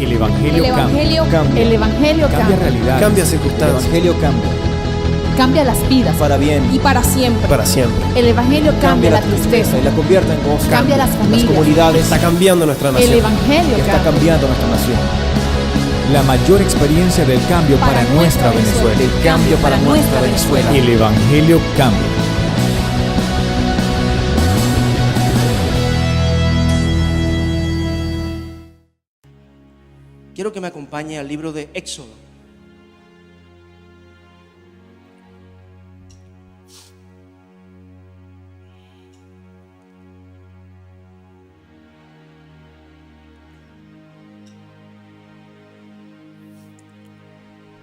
El Evangelio cambia. El Evangelio Cambia cambia. realidades. Cambia El circunstancias. Evangelio cambia. Cambia las vidas. Para bien. Y para siempre. Para siempre. El Evangelio cambia la tristeza. y la convierte en gozo. Cambia las familias. comunidades. Está cambiando nuestra El nación. Evangelio Está cambia. cambiando nuestra nación. La mayor experiencia del cambio para nuestra Venezuela. El cambio para nuestra Venezuela. El Evangelio cambia. Quiero que me acompañe al libro de Éxodo.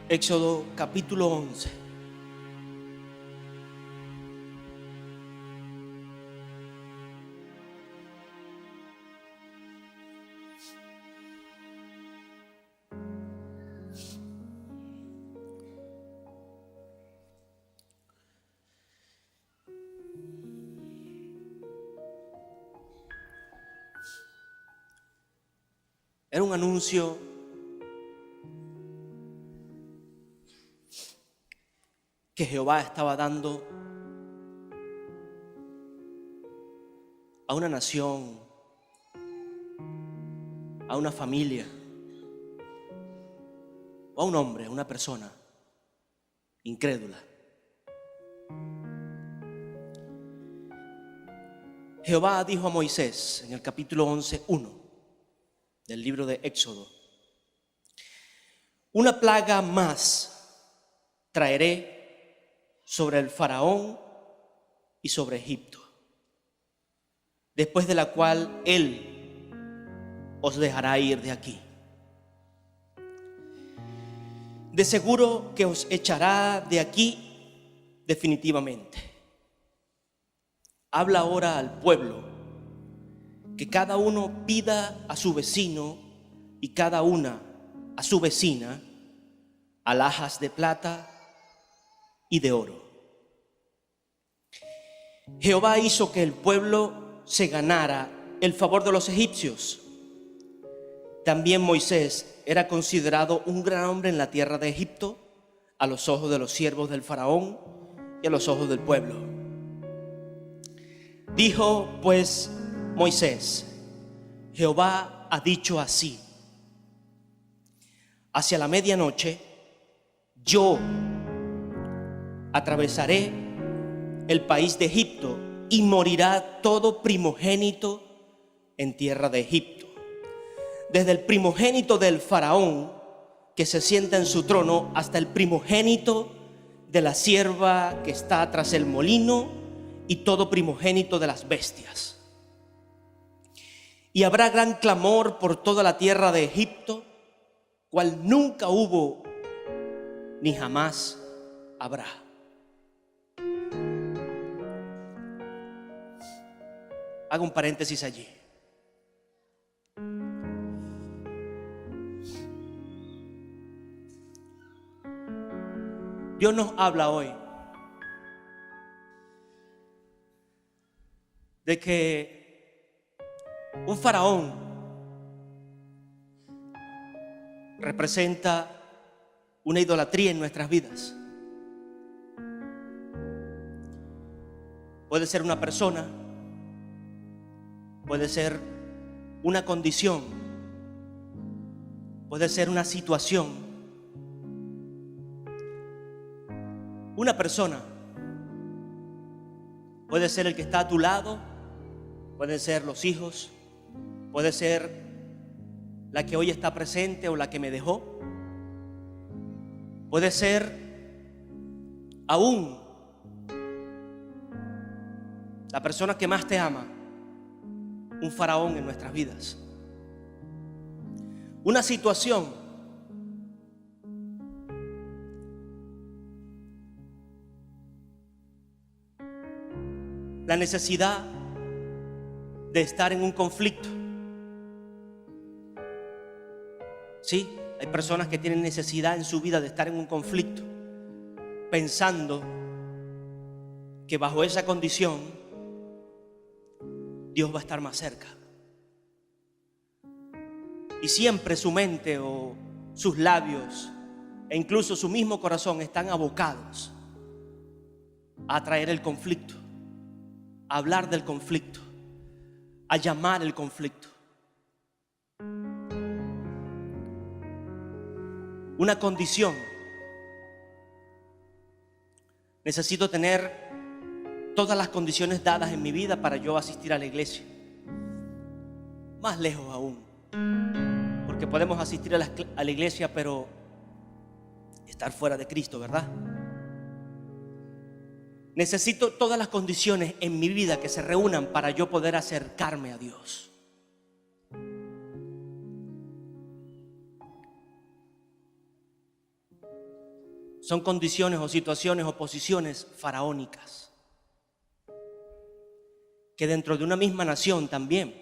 Éxodo capítulo 11. Era un anuncio que Jehová estaba dando a una nación, a una familia, o a un hombre, a una persona incrédula. Jehová dijo a Moisés en el capítulo 11:1 del libro de Éxodo: una plaga más traeré sobre el faraón y sobre Egipto, después de la cual él os dejará ir de aquí. De seguro que os echará de aquí definitivamente. Habla ahora al pueblo que cada uno pida a su vecino y cada una a su vecina alhajas de plata y de oro. Jehová hizo que el pueblo se ganara el favor de los egipcios. También Moisés era considerado un gran hombre en la tierra de Egipto, a los ojos de los siervos del faraón y a los ojos del pueblo. Dijo pues Moisés: Jehová ha dicho así: hacia la medianoche yo atravesaré el país de Egipto y morirá todo primogénito en tierra de Egipto, desde el primogénito del faraón que se sienta en su trono hasta el primogénito de la sierva que está tras el molino y todo primogénito de las bestias. Y habrá gran clamor por toda la tierra de Egipto, cual nunca hubo ni jamás habrá. Hago un paréntesis allí. Dios nos habla hoy de que un faraón representa una idolatría en nuestras vidas. Puede ser una persona, puede ser una condición, puede ser una situación. Una persona puede ser el que está a tu lado, pueden ser los hijos, puede ser la que hoy está presente o la que me dejó, puede ser aún la persona que más te ama, un faraón en nuestras vidas. Una situación, la necesidad de estar en un conflicto. Sí, hay personas que tienen necesidad en su vida de estar en un conflicto, pensando que bajo esa condición Dios va a estar más cerca. Y siempre su mente o sus labios e incluso su mismo corazón están abocados a traer el conflicto, a hablar del conflicto, a llamar el conflicto. Una condición: necesito tener todas las condiciones dadas en mi vida para yo asistir a la iglesia. Más lejos aún, porque podemos asistir a la iglesia pero estar fuera de Cristo, ¿verdad? Necesito todas las condiciones en mi vida que se reúnan para yo poder acercarme a Dios. Son condiciones o situaciones o posiciones faraónicas que dentro de una misma nación también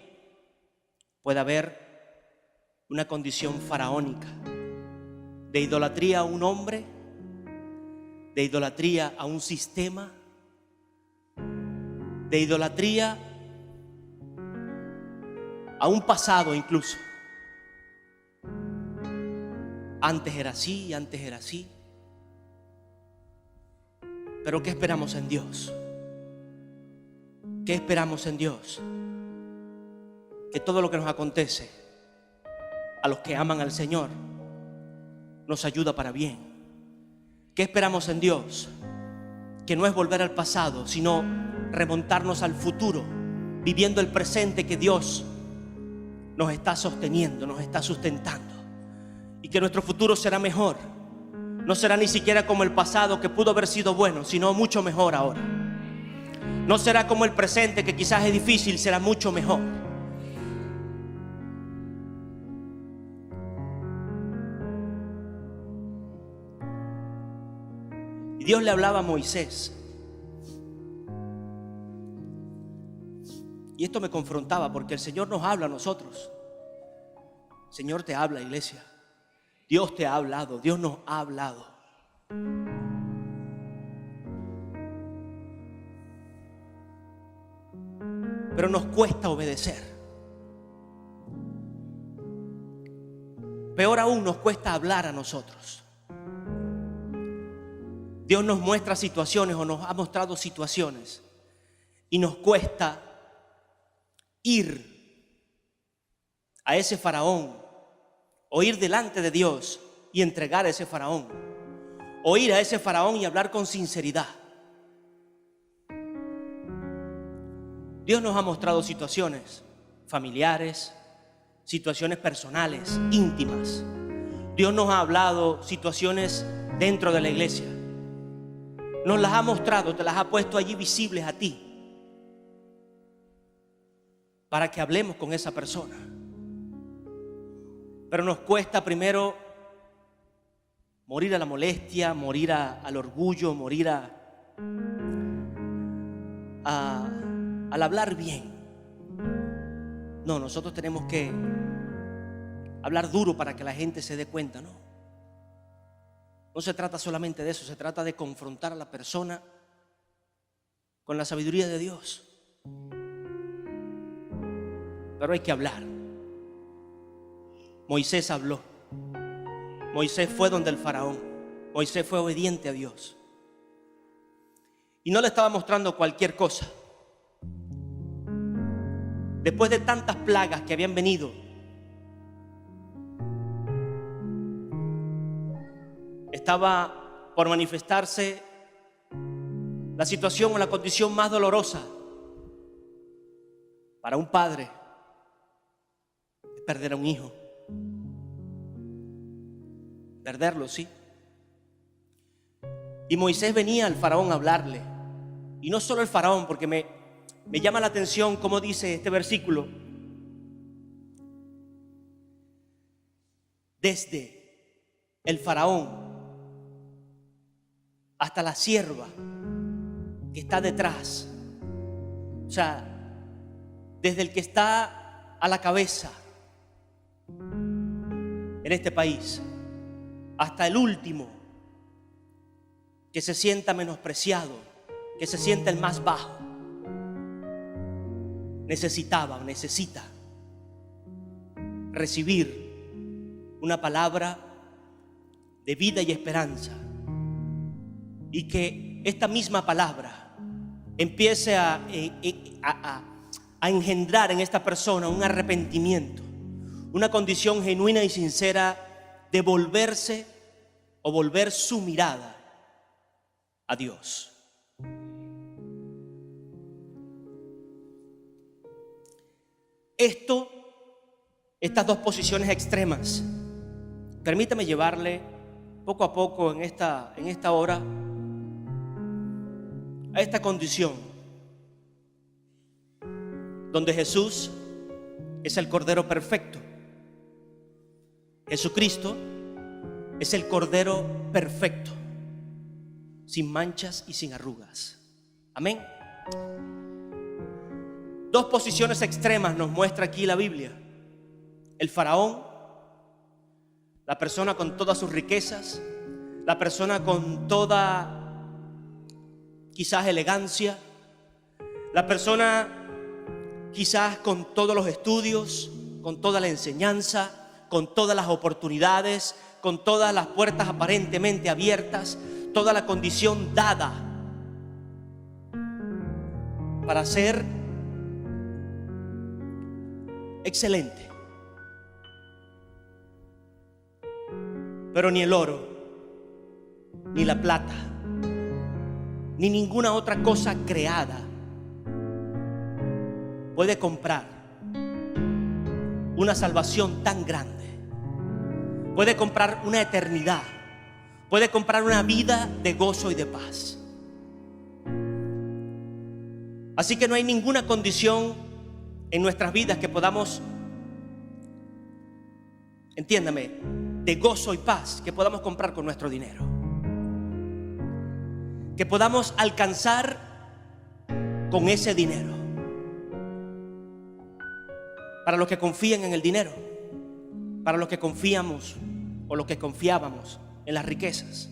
puede haber una condición faraónica de idolatría a un hombre, de idolatría a un sistema, de idolatría a un pasado incluso. Antes era así, antes era así. Pero ¿qué esperamos en Dios? ¿Qué esperamos en Dios? Que todo lo que nos acontece a los que aman al Señor nos ayuda para bien. ¿Qué esperamos en Dios? Que no es volver al pasado, sino remontarnos al futuro, viviendo el presente que Dios nos está sosteniendo, nos está sustentando. Y que nuestro futuro será mejor. No será ni siquiera como el pasado, que pudo haber sido bueno, sino mucho mejor ahora. No será como el presente, que quizás es difícil, será mucho mejor. Y Dios le hablaba a Moisés. Y esto me confrontaba, porque el Señor nos habla a nosotros. El Señor te habla, iglesia. Dios te ha hablado, Dios nos ha hablado. Pero nos cuesta obedecer. Peor aún, nos cuesta hablar a nosotros. Dios nos muestra situaciones o nos ha mostrado situaciones y nos cuesta ir a ese faraón, o ir delante de Dios y entregar a ese faraón, o ir a ese faraón y hablar con sinceridad. Dios nos ha mostrado situaciones familiares, situaciones personales, íntimas. Dios nos ha hablado situaciones dentro de la iglesia. Nos las ha mostrado, te las ha puesto allí visibles a ti, para que hablemos con esa persona. Pero nos cuesta primero morir a la molestia, morir al orgullo, morir al hablar bien. No, nosotros tenemos que hablar duro para que la gente se dé cuenta, ¿no? No se trata solamente de eso, se trata de confrontar a la persona con la sabiduría de Dios. Pero hay que hablar. Moisés habló. Moisés fue donde el faraón. Moisés fue obediente a Dios. Y no le estaba mostrando cualquier cosa. Después de tantas plagas que habían venido, estaba por manifestarse la situación o la condición más dolorosa para un padre: perder a un hijo. Perderlo, sí. Y Moisés venía al faraón a hablarle. Y no solo el faraón, porque me llama la atención cómo dice este versículo: desde el faraón hasta la sierva que está detrás. O sea, desde el que está a la cabeza en este país hasta el último que se sienta menospreciado, que se sienta el más bajo, necesita recibir una palabra de vida y esperanza, y que esta misma palabra empiece a engendrar en esta persona un arrepentimiento, una condición genuina y sincera de volverse o volver su mirada a Dios. Estas dos posiciones extremas, permítame llevarle poco a poco en esta hora a esta condición donde Jesús es el Cordero perfecto. Jesucristo es el Cordero perfecto, sin manchas y sin arrugas. Amén. Dos posiciones extremas nos muestra aquí la Biblia. El faraón, la persona con todas sus riquezas, la persona con toda quizás elegancia, la persona quizás con todos los estudios, con toda la enseñanza, con todas las oportunidades, con todas las puertas aparentemente abiertas, toda la condición dada para ser excelente. Pero ni el oro, ni la plata, ni ninguna otra cosa creada puede comprar una salvación tan grande. Puede comprar una eternidad. Puede comprar una vida de gozo y de paz. Así que no hay ninguna condición en nuestras vidas que podamos, entiéndame, de gozo y paz que podamos comprar con nuestro dinero, que podamos alcanzar con ese dinero. Para los que confían en el dinero, para los que confiamos o los que confiábamos en las riquezas.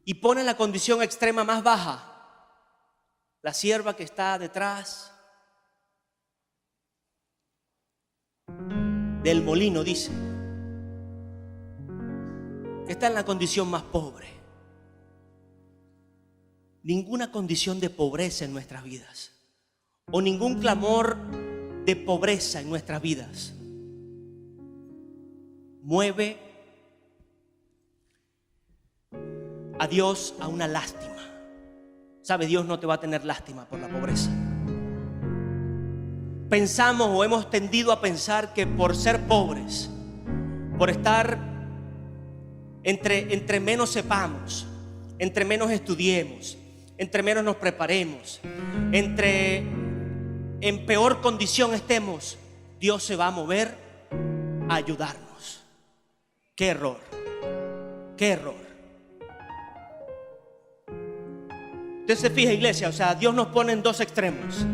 Y pone la condición extrema más baja, la sierva que está detrás del molino, dice, que está en la condición más pobre. Ninguna condición de pobreza en nuestras vidas, o ningún clamor de pobreza en nuestras vidas, mueve a Dios a una lástima. ¿Sabe? Dios no te va a tener lástima por la pobreza. Pensamos o hemos tendido a pensar que por ser pobres, por estar entre menos sepamos, entre menos estudiemos, entre menos nos preparemos, en peor condición estemos, Dios se va a mover a ayudarnos. ¡Qué error! ¡Qué error! Usted se fija, iglesia, o sea, Dios nos pone en dos extremos.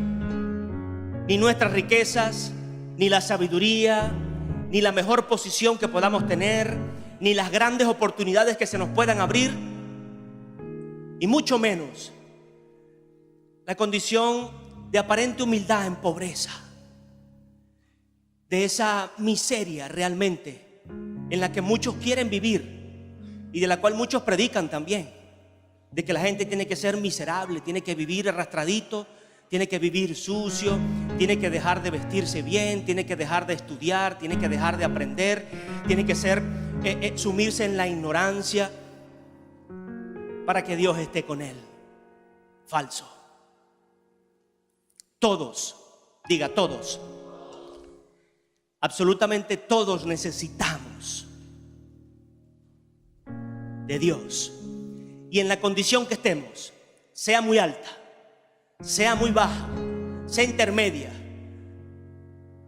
Ni nuestras riquezas, ni la sabiduría, ni la mejor posición que podamos tener, ni las grandes oportunidades que se nos puedan abrir, y mucho menos la condición de aparente humildad en pobreza, de esa miseria realmente en la que muchos quieren vivir y de la cual muchos predican también, de que la gente tiene que ser miserable, tiene que vivir arrastradito, tiene que vivir sucio, tiene que dejar de vestirse bien, tiene que dejar de estudiar, tiene que dejar de aprender, tiene que sumirse en la ignorancia para que Dios esté con él. Falso. Todos, diga todos, absolutamente todos necesitamos de Dios. Y en la condición que estemos, sea muy alta, sea muy baja, sea intermedia,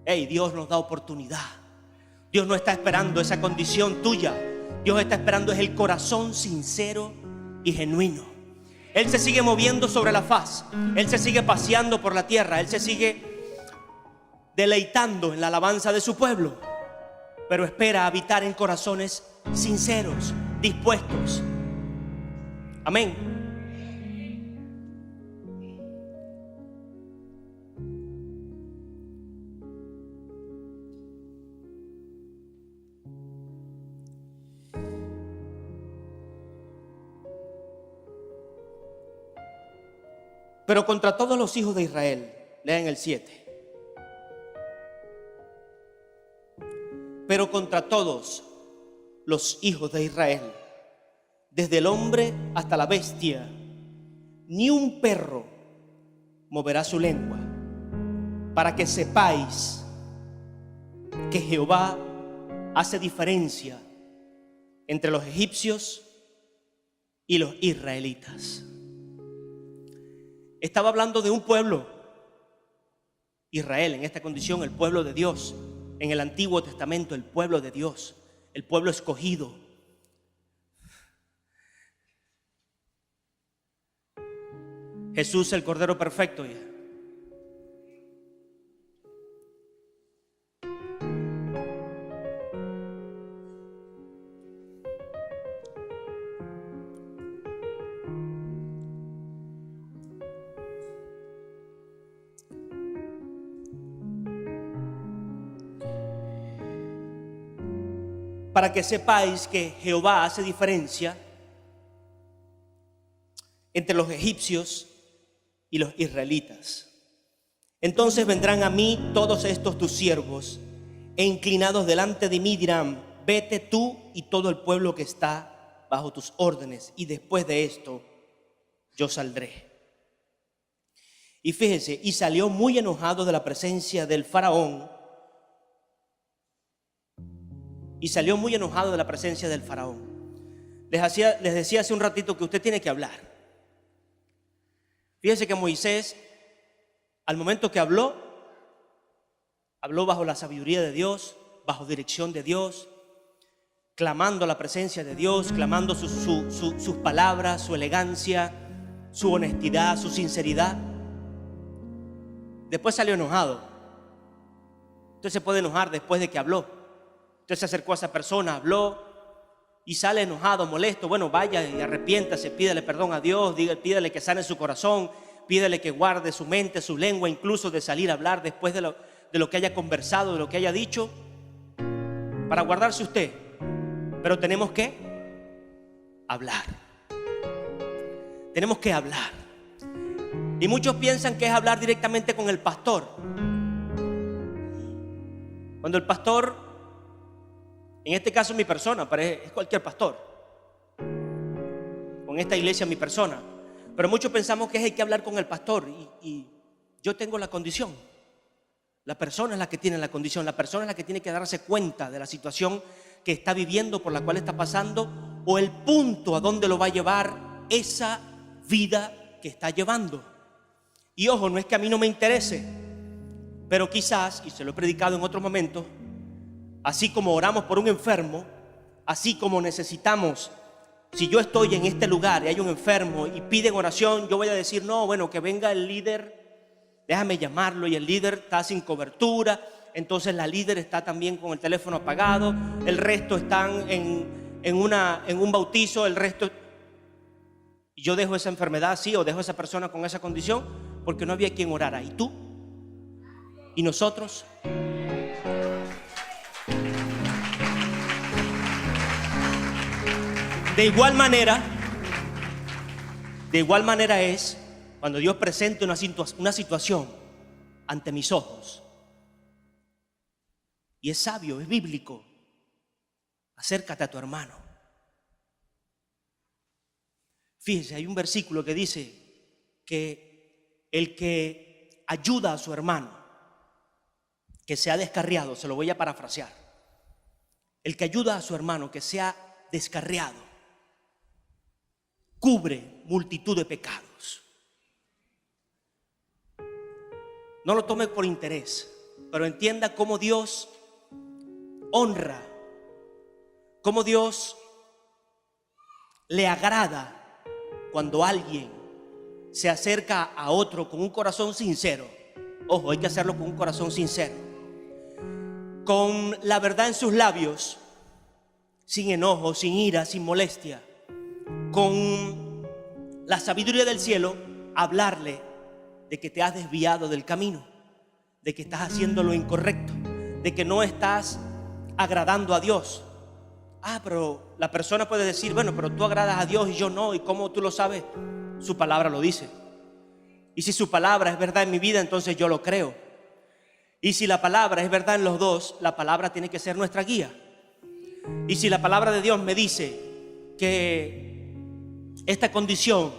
Dios nos da oportunidad. Dios no está esperando esa condición tuya. Dios está esperando es el corazón sincero y genuino. Él se sigue moviendo sobre la faz. Él se sigue paseando por la tierra. Él se sigue deleitando en la alabanza de su pueblo, pero espera habitar en corazones sinceros, dispuestos. Amén. Pero contra todos los hijos de Israel, lean el 7. Pero contra todos los hijos de Israel, desde el hombre hasta la bestia, ni un perro moverá su lengua, para que sepáis que Jehová hace diferencia entre los egipcios y los israelitas. Estaba hablando de un pueblo, Israel, en esta condición, el pueblo de Dios. En el Antiguo Testamento, el pueblo de Dios, el pueblo escogido. Jesús, el Cordero Perfecto. Para que sepáis que Jehová hace diferencia entre los egipcios y los israelitas. Entonces vendrán a mí todos estos tus siervos, e inclinados delante de mí dirán: vete tú y todo el pueblo que está bajo tus órdenes, y después de esto yo saldré. Y fíjense, y salió muy enojado de la presencia del faraón. Y salió muy enojado de la presencia del faraón. Les decía hace un ratito que usted tiene que hablar. Fíjense que Moisés, al momento que habló bajo la sabiduría de Dios, bajo dirección de Dios, clamando a la presencia de Dios, clamando sus palabras, su elegancia, su honestidad, su sinceridad. Después salió enojado. Usted se puede enojar después de que habló. Usted se acercó a esa persona, habló y sale enojado, molesto. Bueno, vaya y arrepiéntase, pídale perdón a Dios, pídale que sane su corazón, pídale que guarde su mente, su lengua, incluso de salir a hablar después de lo que haya conversado, de lo que haya dicho, para guardarse usted. Pero tenemos que hablar. Tenemos que hablar. Y muchos piensan que es hablar directamente con el pastor. Cuando el pastor, en este caso mi persona, pero es cualquier pastor, con esta iglesia mi persona, pero muchos pensamos que hay que hablar con el pastor y yo tengo la condición. La persona es la que tiene la condición, la persona es la que tiene que darse cuenta de la situación que está viviendo, por la cual está pasando, o el punto a donde lo va a llevar esa vida que está llevando. Y ojo, no es que a mí no me interese, pero quizás, y se lo he predicado en otros momentos, así como oramos por un enfermo, así como necesitamos, si yo estoy en este lugar y hay un enfermo y piden oración, yo voy a decir: no, bueno, que venga el líder, déjame llamarlo, y el líder está sin cobertura, entonces la líder está también con el teléfono apagado, el resto están en un bautizo, el resto, y yo dejo esa enfermedad así, o dejo a esa persona con esa condición, porque no había quien orara. ¿Y tú? ¿Y nosotros? De igual manera es cuando Dios presenta una situación ante mis ojos y es sabio, es bíblico. Acércate a tu hermano. Fíjese, hay un versículo que dice que el que ayuda a su hermano que se ha descarriado, se lo voy a parafrasear, el que ayuda a su hermano que se ha descarriado, cubre multitud de pecados. No lo tome por interés, pero entienda cómo Dios honra, cómo Dios le agrada cuando alguien se acerca a otro con un corazón sincero. Ojo, hay que hacerlo con un corazón sincero, con la verdad en sus labios, sin enojo, sin ira, sin molestia, con la sabiduría del cielo, hablarle de que te has desviado del camino, de que estás haciendo lo incorrecto, de que no estás agradando a Dios. Pero la persona puede decir: bueno, pero tú agradas a Dios y yo no, ¿y cómo tú lo sabes? Su palabra lo dice. Y si su palabra es verdad en mi vida, entonces yo lo creo. Y si la palabra es verdad en los dos, la palabra tiene que ser nuestra guía. Y si la palabra de Dios me dice que esta condición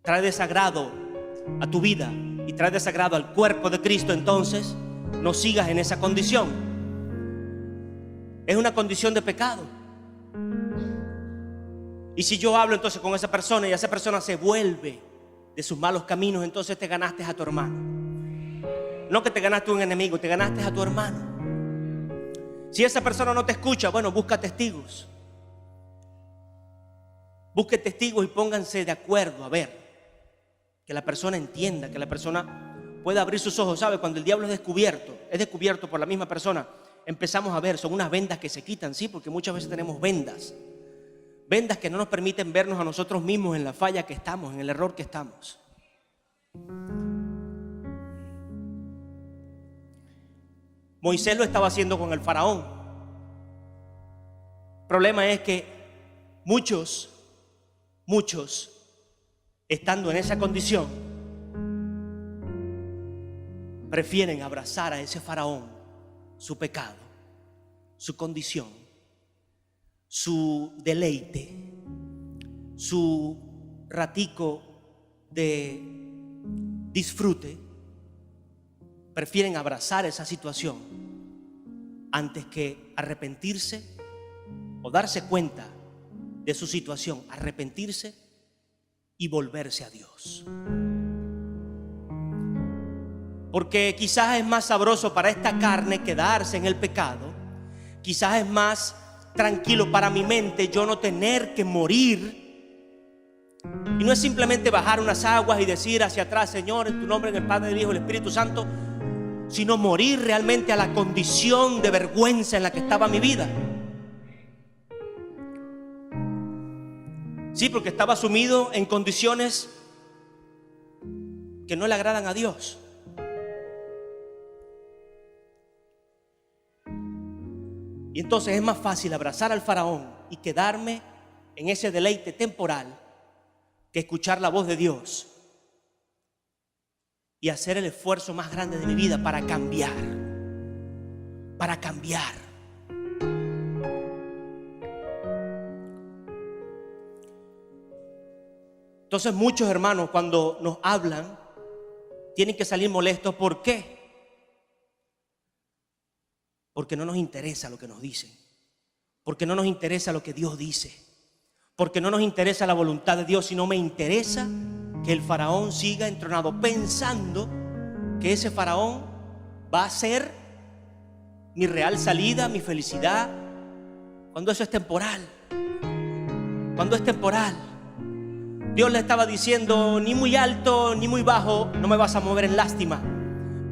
trae desagrado a tu vida y trae desagrado al cuerpo de Cristo, entonces no sigas en esa condición. Es una condición de pecado. Y si yo hablo entonces con esa persona y esa persona se vuelve de sus malos caminos, entonces te ganaste a tu hermano. No que te ganaste un enemigo, te ganaste a tu hermano. Si esa persona no te escucha, bueno, busca testigos. Busque testigos y pónganse de acuerdo, a ver, que la persona entienda, que la persona pueda abrir sus ojos. ¿Sabe? Cuando el diablo es descubierto por la misma persona, empezamos a ver, son unas vendas que se quitan, sí, porque muchas veces tenemos vendas que no nos permiten vernos a nosotros mismos en la falla que estamos, en el error que estamos. Moisés lo estaba haciendo con el faraón. El problema es que muchos, estando en esa condición, prefieren abrazar a ese faraón, su pecado, su condición, su deleite, su ratico de disfrute. Prefieren abrazar esa situación antes que arrepentirse o darse cuenta de su situación, arrepentirse y volverse a Dios. Porque quizás es más sabroso para esta carne quedarse en el pecado. Quizás es más tranquilo para mi mente yo no tener que morir. Y no es simplemente bajar unas aguas y decir hacia atrás, Señor, en tu nombre, en el Padre, del Hijo y del Espíritu Santo, sino morir realmente a la condición de vergüenza en la que estaba mi vida. Sí, porque estaba sumido en condiciones que no le agradan a Dios. Y entonces es más fácil abrazar al faraón y quedarme en ese deleite temporal que escuchar la voz de Dios y hacer el esfuerzo más grande de mi vida para cambiar. Entonces muchos hermanos cuando nos hablan tienen que salir molestos. ¿Por qué? Porque no nos interesa lo que nos dicen, porque no nos interesa lo que Dios dice, porque no nos interesa la voluntad de Dios, sino me interesa que el faraón siga entronado, pensando que ese faraón va a ser mi real salida, mi felicidad, cuando eso es temporal. Cuando es temporal. Dios le estaba diciendo, ni muy alto ni muy bajo, no me vas a mover en lástima.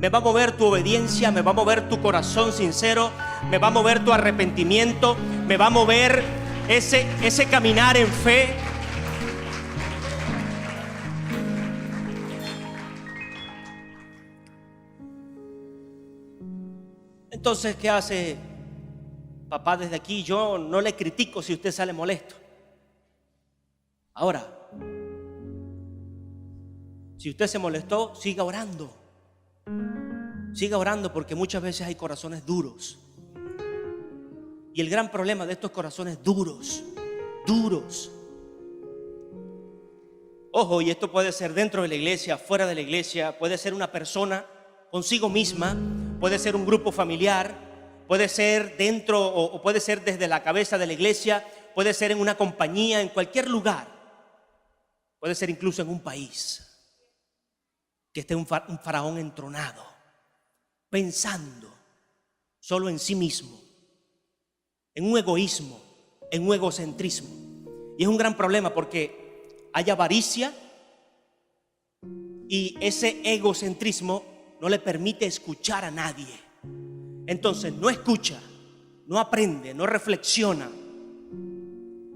Me va a mover tu obediencia, me va a mover tu corazón sincero, me va a mover tu arrepentimiento, me va a mover ese caminar en fe. Entonces, ¿qué hace papá desde aquí? Yo no le critico si usted sale molesto. Ahora, si usted se molestó, siga orando. Siga orando, porque muchas veces hay corazones duros. Y el gran problema de estos corazones duros, ojo, y esto puede ser dentro de la iglesia, fuera de la iglesia, puede ser una persona consigo misma, puede ser un grupo familiar, puede ser dentro o puede ser desde la cabeza de la iglesia, puede ser en una compañía, en cualquier lugar, puede ser incluso en un país, que esté un faraón entronado, pensando solo en sí mismo, en un egoísmo, en un egocentrismo. Y es un gran problema porque hay avaricia y ese egocentrismo no le permite escuchar a nadie. Entonces no escucha, no aprende, no reflexiona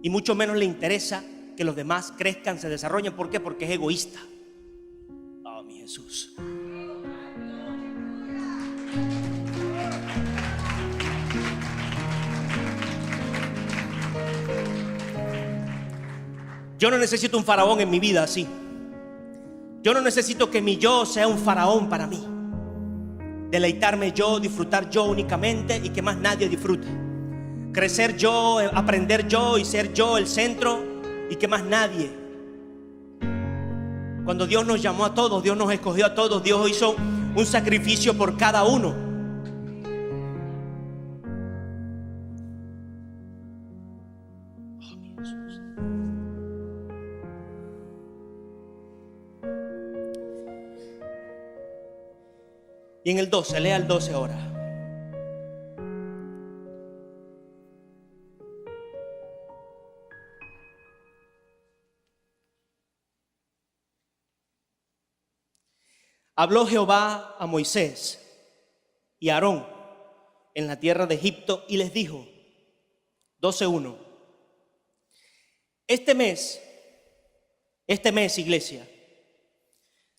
y mucho menos le interesa que los demás crezcan, se desarrollen. ¿Por qué? Porque es egoísta. Oh, mi Jesús. Yo no necesito un faraón en mi vida así. Yo no necesito que mi yo sea un faraón para mí. Deleitarme yo, disfrutar yo únicamente y que más nadie disfrute. Crecer yo, aprender yo y ser yo el centro y que más nadie. Cuando Dios nos llamó a todos, Dios nos escogió a todos, Dios hizo un sacrificio por cada uno. Oh, mi Jesús. Y en el 12, lea el 12 ahora. Habló Jehová a Moisés y a Aarón en la tierra de Egipto y les dijo, 12:1, este mes, iglesia,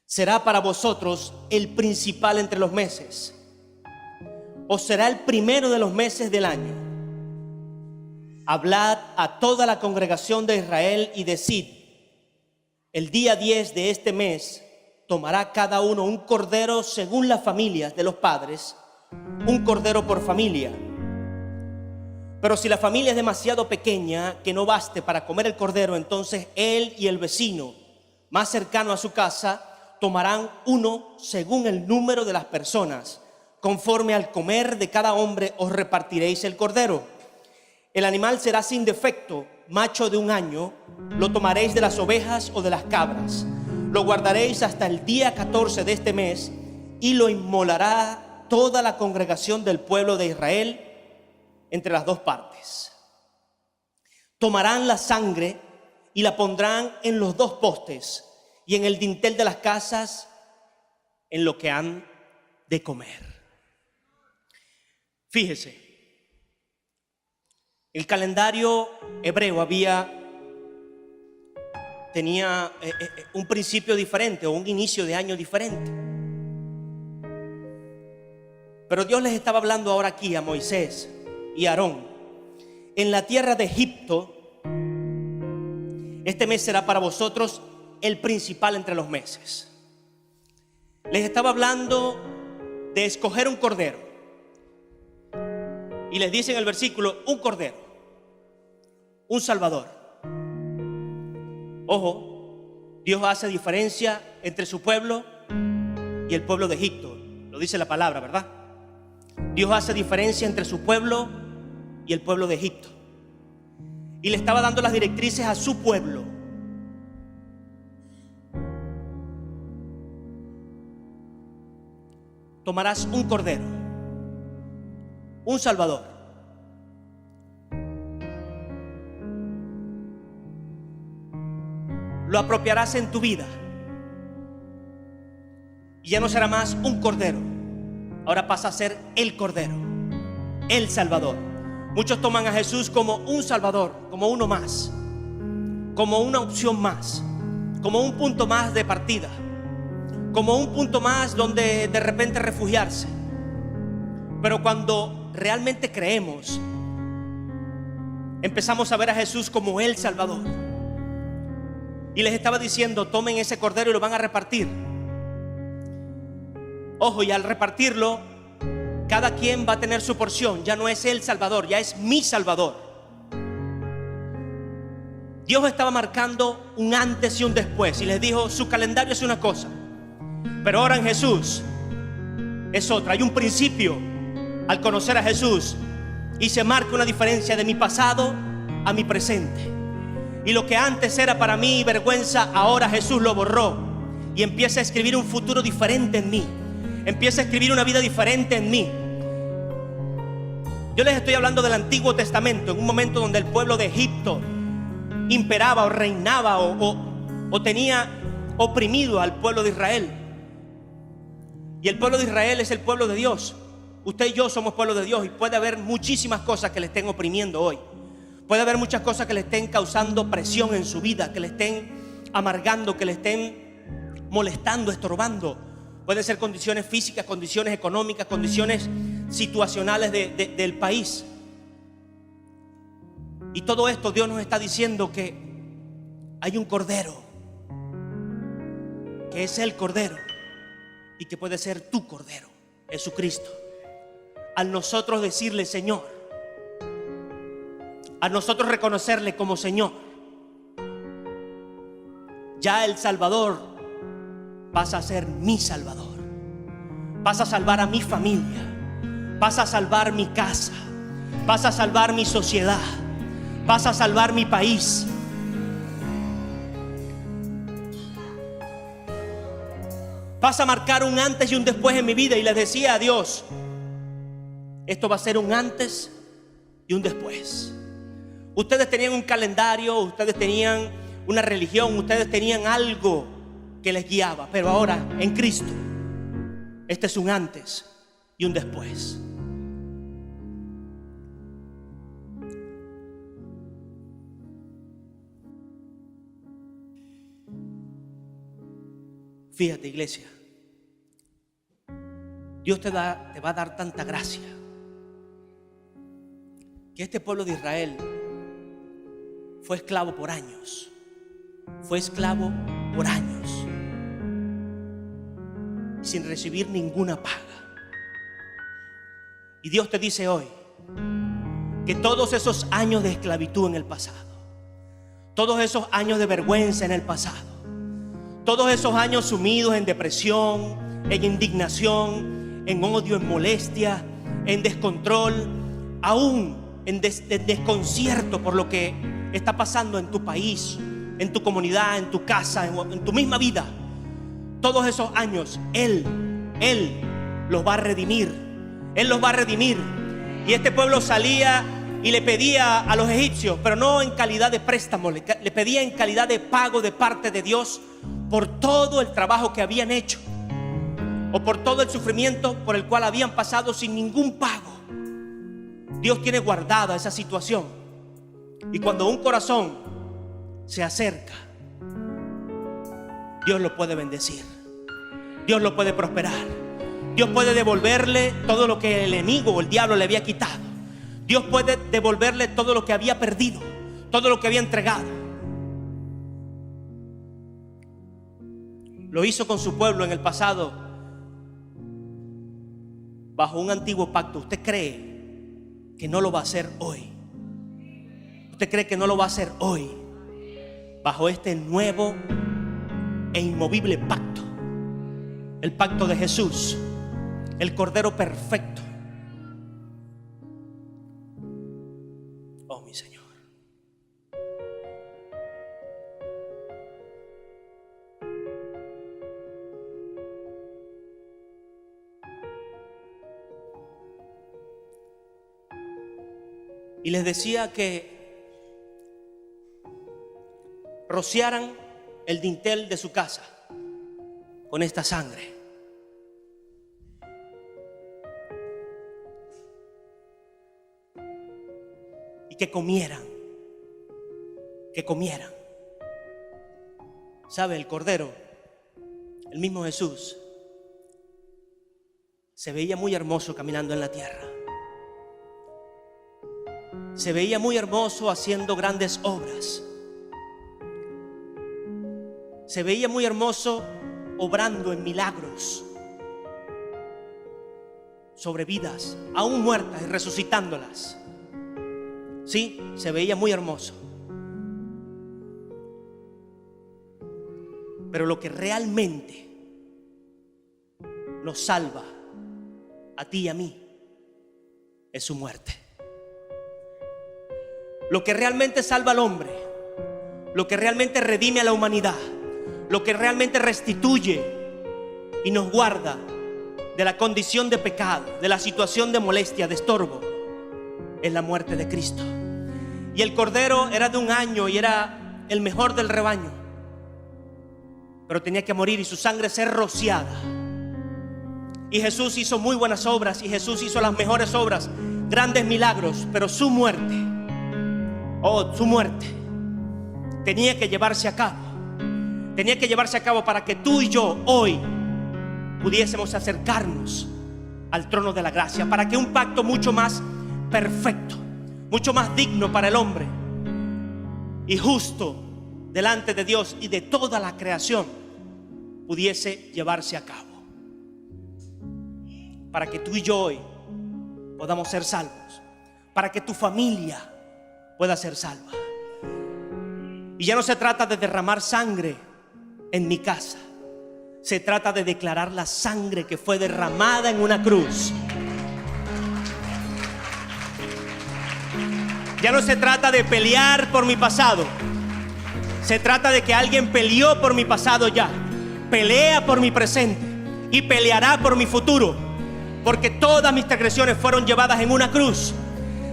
será para vosotros el principal entre los meses, o será el primero de los meses del año. Hablad a toda la congregación de Israel y decid, el día 10 de este mes tomará cada uno un cordero según las familias de los padres, un cordero por familia. Pero si la familia es demasiado pequeña que no baste para comer el cordero, entonces él y el vecino más cercano a su casa tomarán uno según el número de las personas. Conforme al comer de cada hombre os repartiréis el cordero. El animal será sin defecto, macho de 1 año. Lo tomaréis de las ovejas o de las cabras. Lo guardaréis hasta el día 14 de este mes y lo inmolará toda la congregación del pueblo de Israel entre las dos partes. Tomarán la sangre y la pondrán en los 2 postes y en el dintel de las casas en lo que han de comer. Fíjese, el calendario hebreo tenía un principio diferente o un inicio de año diferente. Pero Dios les estaba hablando ahora aquí a Moisés y a Aarón. En la tierra de Egipto, este mes será para vosotros el principal entre los meses. Les estaba hablando de escoger un cordero. Y les dice en el versículo, un cordero, un salvador. Ojo, Dios hace diferencia entre su pueblo y el pueblo de Egipto. Lo dice la palabra, ¿verdad? Dios hace diferencia entre su pueblo y el pueblo de Egipto. Y le estaba dando las directrices a su pueblo. Tomarás un cordero, un salvador. Lo apropiarás en tu vida. Y ya no será más un cordero. Ahora pasa a ser el cordero, el salvador. Muchos toman a Jesús como un salvador, como uno más, como una opción más, como un punto más de partida, como un punto más donde de repente refugiarse. Pero cuando realmente creemos, empezamos a ver a Jesús como el Salvador. Y les estaba diciendo, tomen ese cordero y lo van a repartir. Ojo, y al repartirlo, cada quien va a tener su porción. Ya no es el Salvador, ya es mi Salvador. Dios estaba marcando un antes y un después. Y les dijo, su calendario es una cosa, pero ahora en Jesús es otra. Hay un principio al conocer a Jesús y se marca una diferencia de mi pasado a mi presente. Y lo que antes era para mí vergüenza, ahora Jesús lo borró y empieza a escribir un futuro diferente en mí. Empieza a escribir una vida diferente en mí. Yo les estoy hablando del Antiguo Testamento, en un momento donde el pueblo de Egipto imperaba o reinaba o tenía oprimido al pueblo de Israel. Y el pueblo de Israel es el pueblo de Dios. Usted y yo somos pueblo de Dios. Y puede haber muchísimas cosas que le estén oprimiendo hoy. Puede haber muchas cosas que le estén causando presión en su vida, que le estén amargando, que le estén molestando, estorbando. Pueden ser condiciones físicas, condiciones económicas, condiciones situacionales del país. Y todo esto Dios nos está diciendo que hay un cordero que es el Cordero y que puede ser tu Cordero, Jesucristo. Al nosotros decirle Señor, a nosotros reconocerle como Señor, ya el Salvador pasa a ser mi Salvador. Vas a salvar a mi familia, vas a salvar mi casa, vas a salvar mi sociedad, vas a salvar mi país. Vas a marcar un antes y un después en mi vida. Y les decía a Dios, esto va a ser un antes y un después. Ustedes tenían un calendario, ustedes tenían una religión, ustedes tenían algo que les guiaba, pero ahora en Cristo, este es un antes y un después. Fíjate, iglesia, Dios te va a dar tanta gracia que este pueblo de Israel fue esclavo por años. Fue esclavo por años, sin recibir ninguna paga. Y Dios te dice hoy que todos esos años de esclavitud en el pasado, todos esos años de vergüenza en el pasado, todos esos años sumidos en depresión, en indignación, en odio, en molestia, en descontrol, aún en desconcierto por lo que está pasando en tu país, en tu comunidad, en tu casa, en tu misma vida. Todos esos años Él los va a redimir. Él los va a redimir. Y este pueblo salía y le pedía a los egipcios, pero no en calidad de préstamo, le pedía en calidad de pago de parte de Dios por todo el trabajo que habían hecho, o por todo el sufrimiento por el cual habían pasado sin ningún pago. Dios tiene guardada esa situación. Y cuando un corazón se acerca, Dios lo puede bendecir, Dios lo puede prosperar, Dios puede devolverle todo lo que el enemigo o el diablo le había quitado. Dios puede devolverle todo lo que había perdido, todo lo que había entregado. Lo hizo con su pueblo en el pasado bajo un antiguo pacto. ¿Usted cree que no lo va a hacer hoy? ¿Usted cree que no lo va a hacer hoy bajo este nuevo e inmovible pacto? El pacto de Jesús, el Cordero perfecto. Oh, mi Señor. Y les decía que rociaran el dintel de su casa con esta sangre. Y que comieran. ¿Sabe? El Cordero, el mismo Jesús, se veía muy hermoso caminando en la tierra. Se veía muy hermoso haciendo grandes obras. Se veía muy hermoso obrando en milagros sobre vidas aún muertas y resucitándolas. Sí, se veía muy hermoso. Pero lo que realmente nos salva a ti y a mí es su muerte. Lo que realmente salva al hombre, lo que realmente redime a la humanidad, lo que realmente restituye y nos guarda de la condición de pecado, de la situación de molestia, de estorbo, es la muerte de Cristo. Y el Cordero era de un año y era el mejor del rebaño, pero tenía que morir y su sangre ser rociada. Y Jesús hizo muy buenas obras, y Jesús hizo las mejores obras, grandes milagros, pero su muerte, su muerte tenía que llevarse a cabo. Tenía que llevarse a cabo para que tú y yo hoy pudiésemos acercarnos al trono de la gracia, para que un pacto mucho más perfecto, mucho más digno para el hombre y justo delante de Dios y de toda la creación pudiese llevarse a cabo. Para que tú y yo hoy podamos ser salvos. Para que tu familia pueda ser salva. Y ya no se trata de derramar sangre en mi casa. Se trata de declarar la sangre que fue derramada en una cruz. Ya no se trata de pelear por mi pasado. Se trata de que alguien peleó por mi pasado ya. Pelea por mi presente y peleará por mi futuro. Porque todas mis transgresiones fueron llevadas en una cruz.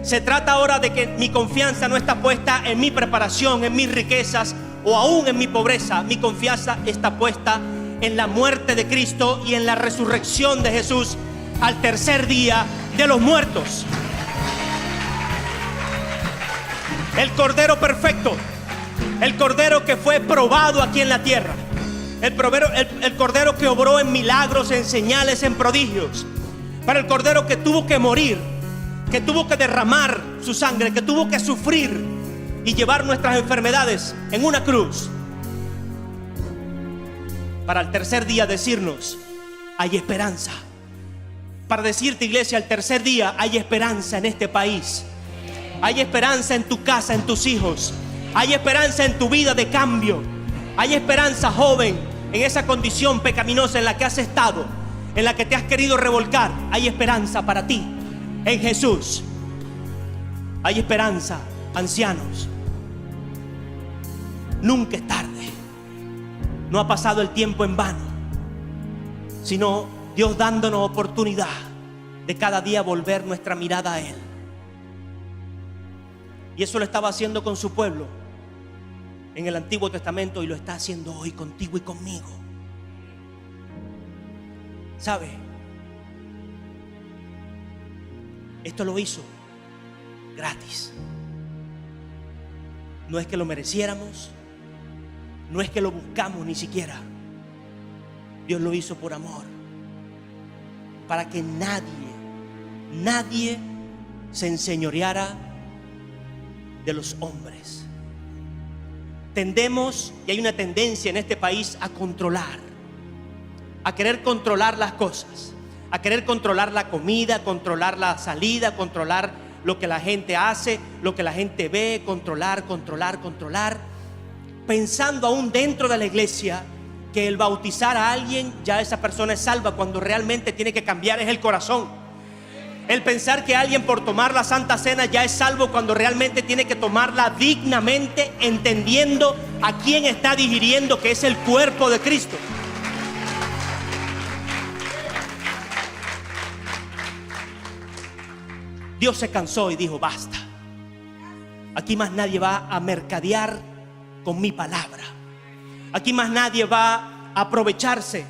Se trata ahora de que mi confianza no está puesta en mi preparación, en mis riquezas o aún en mi pobreza. Mi confianza está puesta en la muerte de Cristo y en la resurrección de Jesús al tercer día de los muertos. El Cordero perfecto, el Cordero que fue probado aquí en la tierra, el Cordero que obró en milagros, en señales, en prodigios, para el Cordero que tuvo que morir, que tuvo que derramar su sangre, que tuvo que sufrir y llevar nuestras enfermedades en una cruz, para al tercer día decirnos: hay esperanza. Para decirte, iglesia, al tercer día hay esperanza en este país. Hay esperanza en tu casa, en tus hijos. Hay esperanza en tu vida de cambio. Hay esperanza, joven, en esa condición pecaminosa en la que has estado, en la que te has querido revolcar. Hay esperanza para ti en Jesús. Hay esperanza, ancianos. Nunca es tarde. No ha pasado el tiempo en vano, sino Dios dándonos oportunidad de cada día volver nuestra mirada a Él. Y eso lo estaba haciendo con su pueblo en el Antiguo Testamento y lo está haciendo hoy contigo y conmigo. ¿Sabe? Esto lo hizo gratis. No es que lo mereciéramos, no es que lo buscamos ni siquiera. Dios lo hizo por amor, para que nadie se enseñoreara de los hombres. Tendemos, y hay una tendencia en este país, a controlar, a querer controlar las cosas, a querer controlar la comida, controlar la salida, controlar lo que la gente hace, lo que la gente ve, controlar, pensando aún dentro de la iglesia que el bautizar a alguien, ya esa persona es salva, cuando realmente tiene que cambiar es el corazón. El pensar que alguien por tomar la Santa Cena ya es salvo, cuando realmente tiene que tomarla dignamente, entendiendo a quién está digiriendo, que es el cuerpo de Cristo. Dios se cansó y dijo: basta. Aquí más nadie va a mercadear con mi palabra. Aquí más nadie va a aprovecharse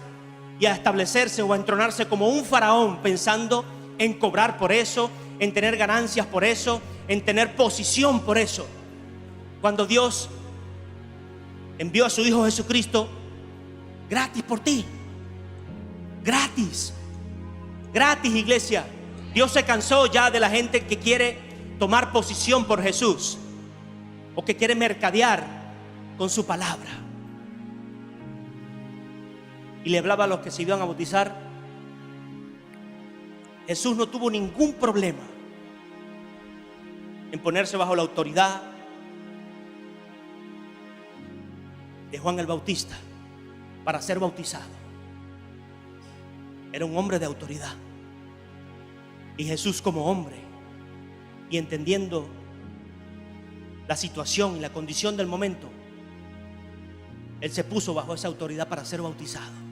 y a establecerse o a entronarse como un faraón, pensando en cobrar por eso, en tener ganancias por eso, en tener posición por eso. Cuando Dios envió a su Hijo Jesucristo gratis por ti. Gratis, iglesia. Dios se cansó ya de la gente que quiere tomar posición por Jesús o que quiere mercadear con su palabra. Y le hablaba a los que se iban a bautizar. Jesús no tuvo ningún problema en ponerse bajo la autoridad de Juan el Bautista para ser bautizado. Era un hombre de autoridad. Y Jesús, como hombre y entendiendo la situación y la condición del momento, Él se puso bajo esa autoridad para ser bautizado.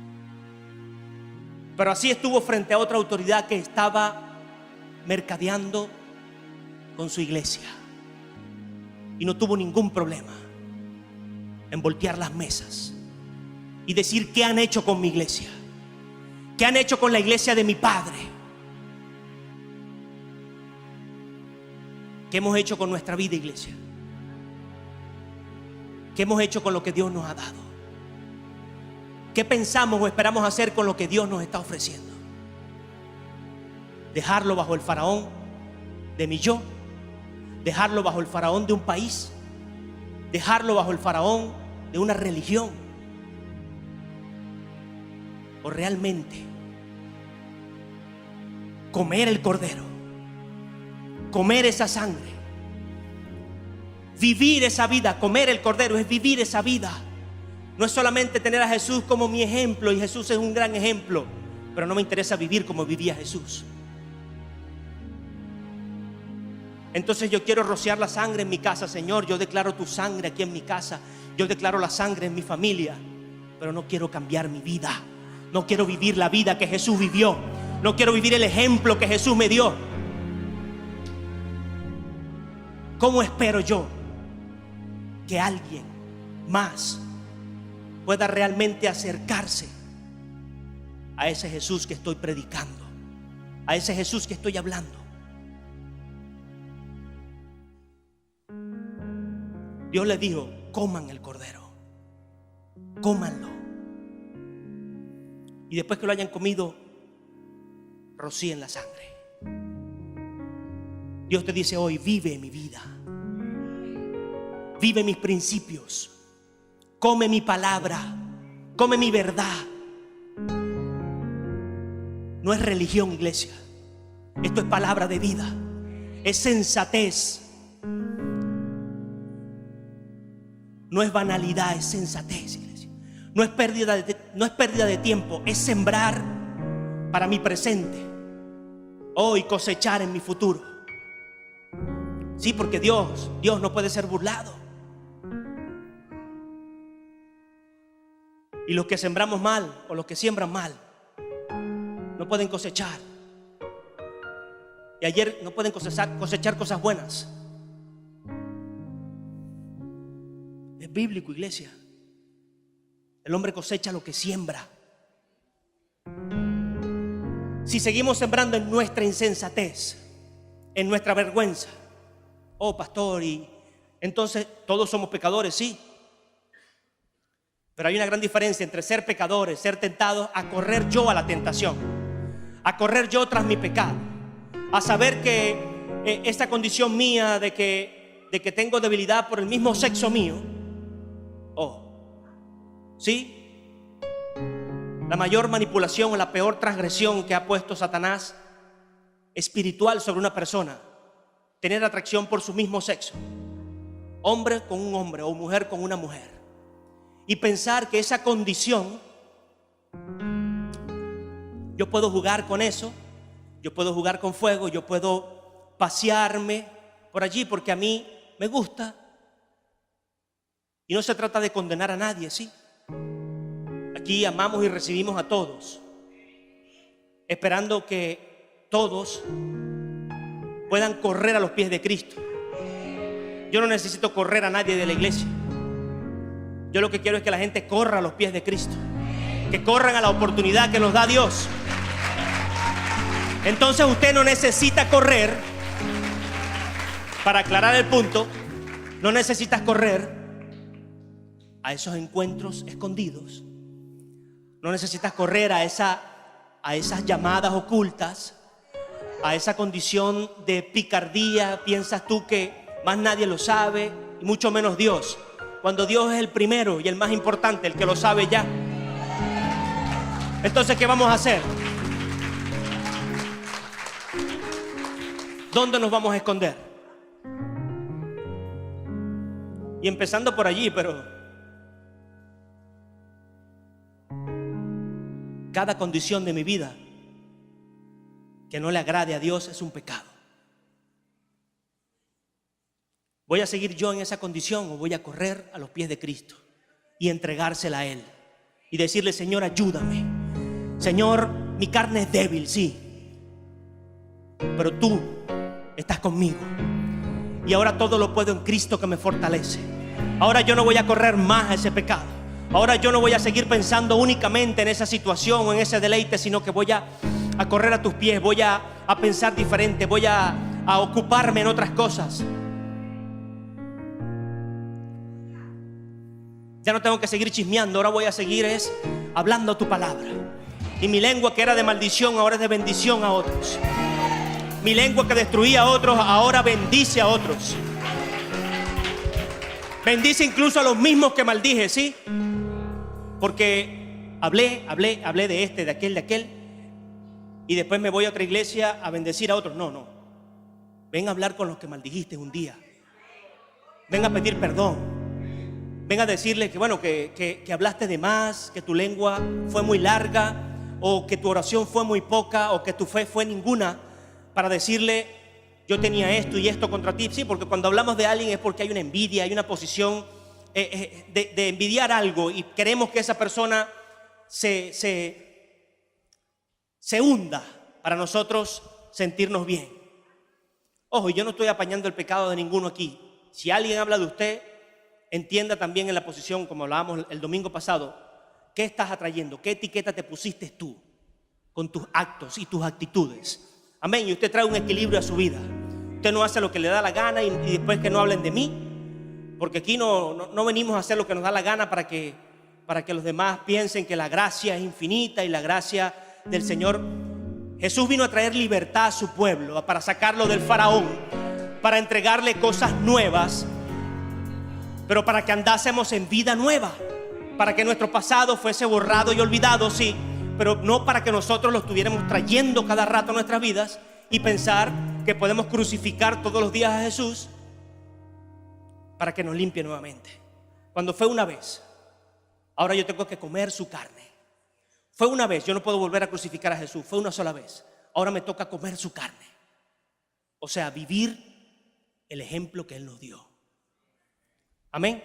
Pero así estuvo frente a otra autoridad que estaba mercadeando con su iglesia. Y no tuvo ningún problema en voltear las mesas y decir: ¿qué han hecho con mi iglesia? ¿Qué han hecho con la iglesia de mi padre? ¿Qué hemos hecho con nuestra vida, iglesia? ¿Qué hemos hecho con lo que Dios nos ha dado? ¿Qué pensamos o esperamos hacer con lo que Dios nos está ofreciendo? ¿Dejarlo bajo el faraón de mi yo? ¿Dejarlo bajo el faraón de un país? ¿Dejarlo bajo el faraón de una religión? o realmente comer el cordero, comer esa sangre, vivir esa vida. Comer el cordero es vivir esa vida. No es solamente tener a Jesús como mi ejemplo, y Jesús es un gran ejemplo, pero no me interesa vivir como vivía Jesús. Entonces yo quiero rociar la sangre en mi casa. Señor, yo declaro tu sangre aquí en mi casa. Yo declaro la sangre en mi familia. Pero no quiero cambiar mi vida. No quiero vivir la vida que Jesús vivió. No quiero vivir el ejemplo que Jesús me dio. ¿Cómo espero yo que alguien más pueda realmente acercarse a ese Jesús que estoy predicando, a ese Jesús que estoy hablando? Dios les dijo: coman el cordero, cómanlo. Y después que lo hayan comido, rocíen la sangre. Dios te dice hoy: vive mi vida, vive mis principios, come mi palabra, come mi verdad. No es religión, iglesia. Esto es palabra de vida, es sensatez. No es banalidad, es sensatez, iglesia. No es pérdida de tiempo, es sembrar para mi presente, hoy cosechar en mi futuro. Sí, porque Dios no puede ser burlado. Y los que sembramos mal, o los que siembran mal, no pueden cosechar. Y ayer no pueden cosechar cosas buenas. Es bíblico, iglesia. El hombre cosecha lo que siembra. Si seguimos sembrando en nuestra insensatez, en nuestra vergüenza, oh pastor, y entonces todos somos pecadores, sí. Pero hay una gran diferencia entre ser pecadores, ser tentados, a correr yo a la tentación, a correr yo tras mi pecado, a saber que esta condición mía de que tengo debilidad por el mismo sexo mío. Oh, sí. La mayor manipulación o la peor transgresión que ha puesto Satanás espiritual sobre una persona: tener atracción por su mismo sexo, hombre con un hombre o mujer con una mujer, y pensar que esa condición, yo puedo jugar con eso, yo puedo jugar con fuego, yo puedo pasearme por allí porque a mí me gusta. Y no se trata de condenar a nadie, ¿sí? Aquí amamos y recibimos a todos, esperando que todos puedan correr a los pies de Cristo. Yo no necesito correr a nadie de la iglesia. Yo lo que quiero es que la gente corra a los pies de Cristo, que corran a la oportunidad que nos da Dios. Entonces usted no necesita correr, para aclarar el punto, no necesitas correr a esos encuentros escondidos. No necesitas correr a esas llamadas ocultas, a esa condición de picardía. Piensas tú que más nadie lo sabe, y mucho menos Dios, cuando Dios es el primero y el más importante, el que lo sabe ya. Entonces, ¿qué vamos a hacer? ¿Dónde nos vamos a esconder? Y empezando por allí, pero cada condición de mi vida que no le agrade a Dios es un pecado. ¿Voy a seguir yo en esa condición o voy a correr a los pies de Cristo y entregársela a Él y decirle: Señor, ayúdame. Señor, mi carne es débil, sí, pero tú estás conmigo. Y ahora todo lo puedo en Cristo que me fortalece. Ahora yo no voy a correr más a ese pecado. Ahora yo no voy a seguir pensando únicamente en esa situación o en ese deleite, sino que voy a correr a tus pies. Voy a pensar diferente. Voy a ocuparme en otras cosas. Ya no tengo que seguir chismeando. Ahora voy a seguir hablando tu palabra. Y mi lengua, que era de maldición, ahora es de bendición a otros. Mi lengua que destruía a otros, ahora bendice a otros. Bendice incluso a los mismos que maldije, ¿sí? Porque hablé de este, de aquel, y después me voy a otra iglesia a bendecir a otros. No. Ven a hablar con los que maldijiste un día. Ven a pedir perdón. Ven a decirle que bueno, que hablaste de más, que tu lengua fue muy larga, o que tu oración fue muy poca, o que tu fe fue ninguna, para decirle: yo tenía esto y esto contra ti. Sí, porque cuando hablamos de alguien es porque hay una envidia, hay una posición de envidiar algo, y queremos que esa persona se hunda para nosotros sentirnos bien. Ojo, yo no estoy apañando el pecado de ninguno aquí. Si alguien habla de usted, entienda también en la posición, como hablábamos el domingo pasado, ¿qué estás atrayendo? ¿Qué etiqueta te pusiste tú con tus actos y tus actitudes? Amén. Y usted trae un equilibrio a su vida. Usted no hace lo que le da la gana y después que no hablen de mí, porque aquí no venimos a hacer lo que nos da la gana para que los demás piensen que la gracia es infinita y la gracia del Señor. Jesús vino a traer libertad a su pueblo, para sacarlo del faraón, para entregarle cosas nuevas, pero para que andásemos en vida nueva, para que nuestro pasado fuese borrado y olvidado, sí, pero no para que nosotros lo estuviéramos trayendo cada rato a nuestras vidas y pensar que podemos crucificar todos los días a Jesús para que nos limpie nuevamente. Cuando fue una vez, ahora yo tengo que comer su carne. Fue una vez, yo no puedo volver a crucificar a Jesús. Fue una sola vez. Ahora me toca comer su carne. O sea, vivir el ejemplo que Él nos dio. Amén.